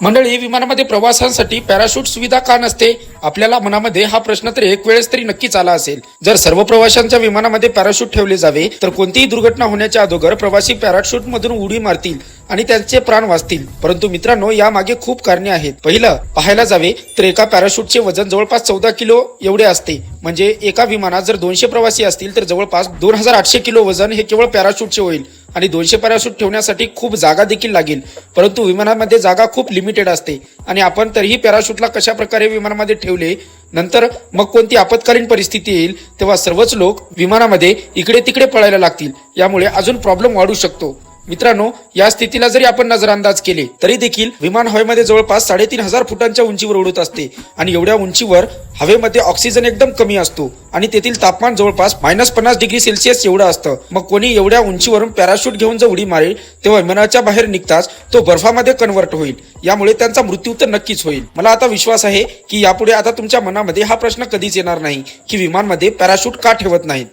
मंडळी, विमानामध्ये प्रवासांसाठी पॅराशूट सुविधा का नसते? आपल्याला मनामध्ये हा प्रश्न तर एक वेळेस तरी नक्कीच आला असेल. जर सर्व प्रवाशांच्या विमानामध्ये पॅराशूट ठेवले जावे तर कोणतीही दुर्घटना होण्याच्या अगोदर प्रवासी पॅराशूट मधून उडी मारतील आणि त्यांचे प्राण वाचतील. परंतु मित्रांनो, यामागे खूप कारणे आहेत. पहिलं पाहायला जावे तर एका पॅराशूटचे वजन जवळपास 14 किलो एवढे असते. म्हणजे एका विमानात जर 200 प्रवासी असतील तर जवळपास 2800 किलो वजन हे केवळ पॅराशूटचे होईल. आणि 200 पॅराशूट ठेवण्यासाठी खूप जागा देखील लागेल. परंतु विमानामध्ये जागा खूप लिमिटेड असते आणि आपण तरीही पॅराशूटला कशा प्रकारे विमानामध्ये ठेवले, नंतर मग कोणती आपत्कालीन परिस्थिती येईल तेव्हा सर्वच लोक विमानामध्ये इकडे तिकडे पळायला लागतील. यामुळे अजून प्रॉब्लेम वाढू शकतो. मित्रांनो, या स्थितीला जरी आपण नजरअंदाज केले तरी देखील विमान हवेमध्ये जवळपास 3500 फुटांच्या उंचीवर उडत असते आणि एवढ्या उंचीवर हवेमध्ये ऑक्सिजन एकदम कमी असतो आणि तेथील तापमान जवळपास -50 डिग्री सेल्सिअस एवढं असतं. मग कोणी एवढ्या उंचीवरून पॅराशूट घेऊन जर उडी मारेल तेव्हा विमानाच्या बाहेर निघताच तो बर्फामध्ये कन्व्हर्ट होईल. यामुळे त्यांचा मृत्यू तर नक्कीच होईल. मला आता विश्वास आहे की यापुढे आता तुमच्या मनामध्ये हा प्रश्न कधीच येणार नाही की विमानामध्ये पॅराशूट का ठेवत नाहीत.